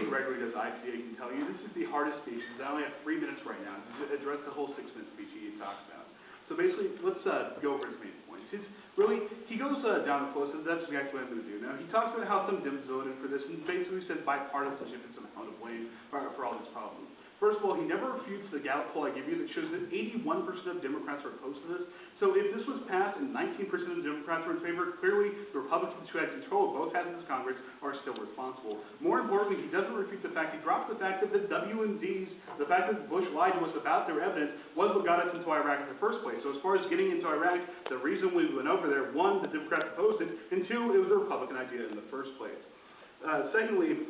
he regularly does ICA can tell you, this is the hardest speech. I only have 3 minutes right now to address the whole 6-minute speech he talks about. So basically, let's go over his main points. He goes down the flow, so that's exactly what I'm going to do. Now, he talks about how some Dems voted for this, and basically says bipartisanship is somehow to blame for all these problems. First of all, he never refutes the Gallup poll I give you that shows that 81% of Democrats are opposed to this. So if this was passed and 19% of the Democrats were in favor, clearly the Republicans who had control of both houses of Congress are still responsible. More importantly, he doesn't refute the fact, he drops the fact that the WMDs, the fact that Bush lied to us about their evidence, was what got us into Iraq in the first place. So as far as getting into Iraq, the reason we went over there, one, the Democrats opposed it, and two, it was a Republican idea in the first place. Secondly,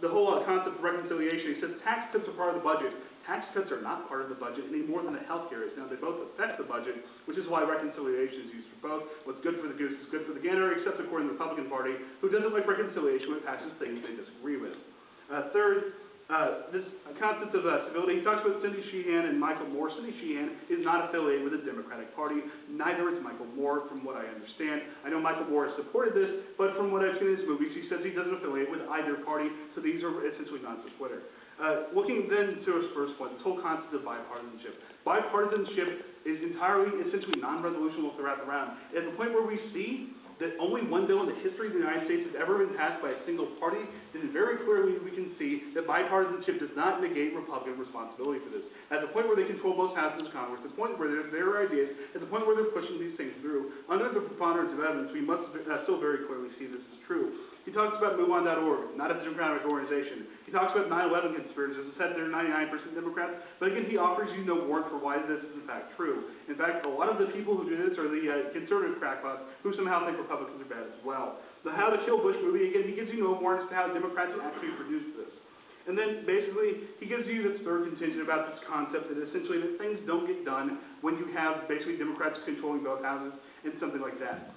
the whole concept of reconciliation, he says tax cuts are part of the budget. Tax cuts are not part of the budget any more than the health care is. Now, they both affect the budget, which is why reconciliation is used for both. What's good for the goose is good for the gander, except according to the Republican Party, who doesn't like reconciliation when it passes things they disagree with. Third, this concept of civility, he talks about Cindy Sheehan and Michael Moore. Cindy Sheehan is not affiliated with the Democratic Party. Neither is Michael Moore, from what I understand. I know Michael Moore has supported this, but from what I've seen in his movies, he says he doesn't affiliate with either party, so these are essentially non-supporter. Looking then to his first point, this whole concept of bipartisanship. Bipartisanship is entirely, essentially non-resolutional throughout the round. At the point where we see that only one bill in the history of the United States has ever been passed by a single party, then very clearly we can see that bipartisanship does not negate Republican responsibility for this. At the point where they control both houses of Congress, the point where they're their ideas, at the point where they're pushing these things through, under the preponderance of evidence, we must still very clearly see this is true. He talks about MoveOn.org, not a Democratic organization. He talks about 9/11 conspirators. As I said, they're 99% Democrats, but again, he offers you no warrant for why this is in fact true. In fact, a lot of the people who do this are the conservative crackpots who somehow think Republicans are bad as well. The How to Kill Bush movie, again, he gives you no warrants to how Democrats actually produced this. And then, basically, he gives you this third contingent about this concept that essentially that things don't get done when you have basically Democrats controlling both houses and something like that.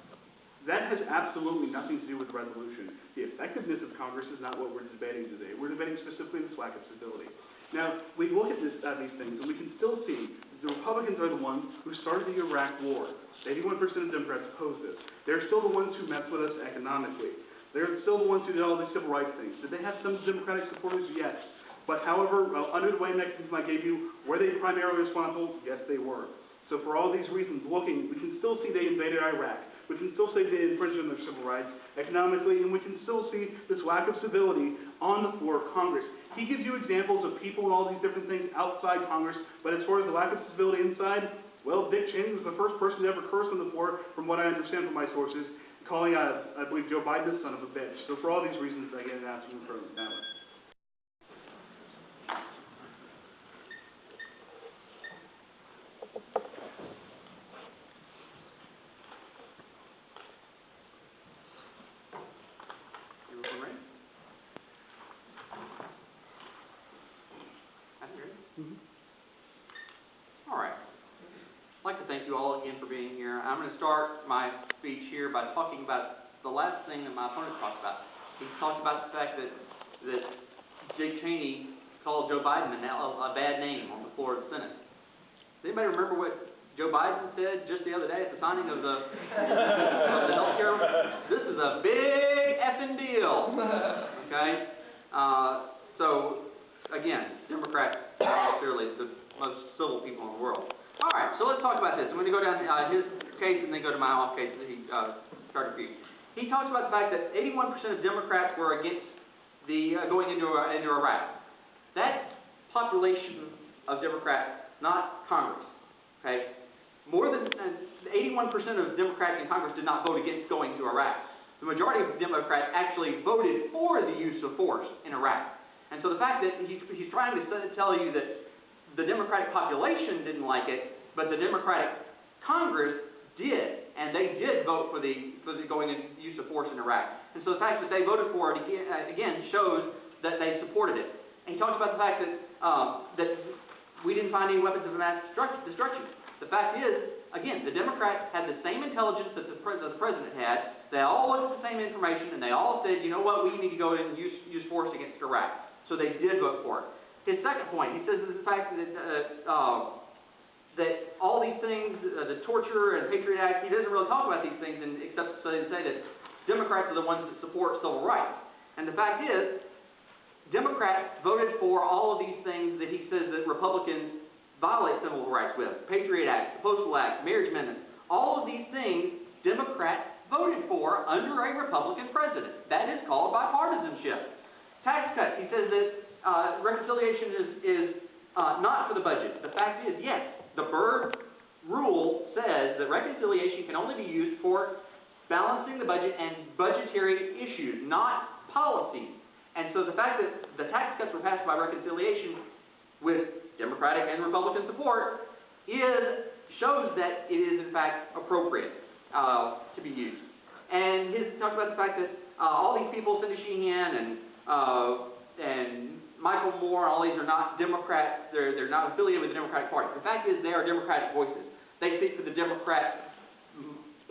That has absolutely nothing to do with the resolution. The effectiveness of Congress is not what we're debating today. We're debating specifically this lack of stability. Now, we look at these things, and we can still see that the Republicans are the ones who started the Iraq War. 81% of Democrats opposed this. They're still the ones who messed with us economically. They're still the ones who did all these civil rights things. Did they have some Democratic supporters? Yes. But however, under the way mechanism I gave you, were they primarily responsible? Yes, they were. So for all these reasons, looking, we can still see they invaded Iraq. We can still say they infringed on their civil rights economically, and we can still see this lack of civility on the floor of Congress. He gives you examples of people and all these different things outside Congress, but as far as the lack of civility inside, well, Dick Cheney was the first person to ever curse on the floor, from what I understand from my sources, calling, I believe, Joe Biden a son of a bitch. So for all these reasons, I get an answer from the ballot. All right. I'd like to thank you all again for being here. I'm going to start my speech here by talking about the last thing that my opponent talked about. He talked about the fact that Dick Cheney called Joe Biden a bad name on the floor of the Senate. Does anybody remember what Joe Biden said just the other day at the signing of the health care? This is a big effing deal. Okay? So, again, Democrats are clearly the most civil people in the world. All right, so let's talk about this. I'm going to go down his case and then go to my off case that he started for you. He talks about the fact that 81% of Democrats were against the going into Iraq. That's population of Democrats, not Congress. Okay, more than 81% of Democrats in Congress did not vote against going to Iraq. The majority of Democrats actually voted for the use of force in Iraq. And so the fact that he's trying to tell you that the Democratic population didn't like it, but the Democratic Congress did, and they did vote for the going in use of force in Iraq. And so the fact that they voted for it again shows that they supported it. And he talks about the fact that that we didn't find any weapons of mass destruction. The fact is, again, the Democrats had the same intelligence that the president had. They all looked at the same information, and they all said, you know what, we need to go and use force against Iraq. So they did vote for it. His second point, he says the fact that that all these things, the torture and Patriot Act, he doesn't really talk about these things except to say that Democrats are the ones that support civil rights. And the fact is, Democrats voted for all of these things that he says that Republicans violate civil rights with. Patriot Act, the Postal Act, marriage amendments. All of these things Democrats voted for under a Republican president. That is called bipartisanship. Tax cuts. He says that reconciliation is not for the budget. The fact is, yes, the Byrd rule says that reconciliation can only be used for balancing the budget and budgetary issues, not policies. And so the fact that the tax cuts were passed by reconciliation with Democratic and Republican support shows that it is in fact appropriate to be used. And he talked about the fact that all these people, Cindy Sheehan and Michael Moore, all these are not Democrats. They're not affiliated with the Democratic Party. The fact is, they are Democratic voices. They speak for the Democrat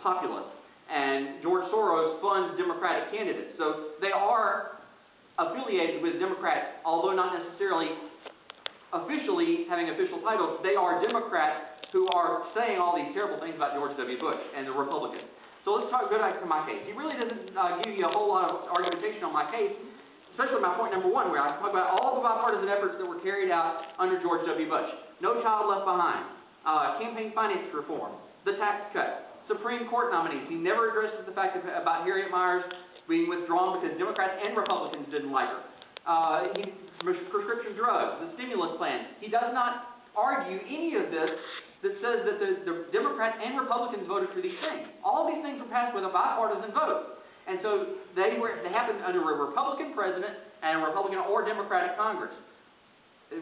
populace. And George Soros funds Democratic candidates. So they are affiliated with Democrats, although not necessarily officially having official titles. They are Democrats who are saying all these terrible things about George W. Bush and the Republicans. So let's go back to my case. He really doesn't give you a whole lot of argumentation on my case, especially my point number one, where I talk about all the bipartisan efforts that were carried out under George W. Bush. No Child Left Behind, campaign finance reform, the tax cut, Supreme Court nominees. He never addresses the fact about Harriet Miers being withdrawn because Democrats and Republicans didn't like her. Prescription drugs, the stimulus plan. He does not argue any of this that says that the Democrats and Republicans voted for these things. All these things were passed with a bipartisan vote. And so they happened under a Republican president and a Republican or Democratic Congress.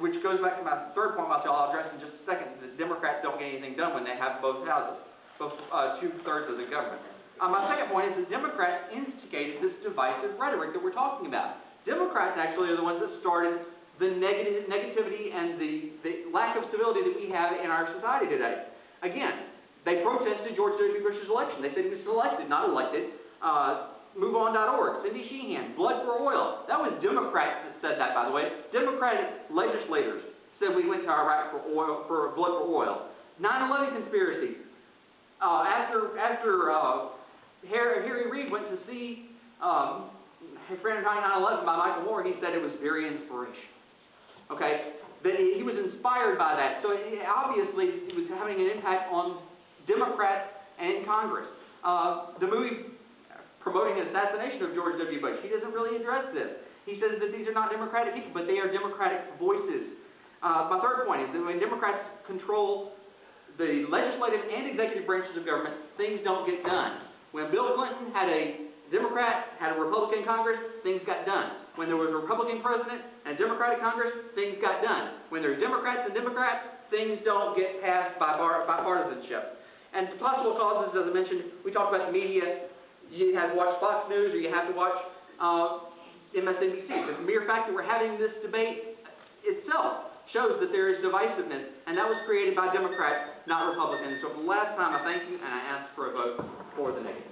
Which goes back to my third point, which I'll address in just a second. The Democrats don't get anything done when they have both houses, both two-thirds of the government. My second point is that Democrats instigated this divisive rhetoric that we're talking about. Democrats actually are the ones that started the negativity and the lack of civility that we have in our society today. Again, they protested George W. Bush's election. They said he was selected, not elected. MoveOn.org, Cindy Sheehan, Blood for Oil. That was Democrats that said that, by the way. Democratic legislators said we went to Iraq for oil, for blood for oil. 9/11 conspiracy. After Harry Reid went to see his friend 9/11 by Michael Moore, he said it was very inspirational. Okay, that he was inspired by that. So obviously it was having an impact on Democrats and Congress. The movie promoting the assassination of George W. Bush, he doesn't really address this. He says that these are not Democratic people, but they are Democratic voices. My third point is that when Democrats control the legislative and executive branches of government, things don't get done. When Bill Clinton had a Democrat, had a Republican Congress, things got done. When there was a Republican president and a Democratic Congress, things got done. When there's Democrats and Democrats, things don't get passed by partisanship. And possible causes, as I mentioned, we talked about the media. You have to watch Fox News or you have to watch MSNBC. The mere fact that we're having this debate itself shows that there is divisiveness, and that was created by Democrats, not Republicans. So for the last time, I thank you, and I ask for a vote for the negative.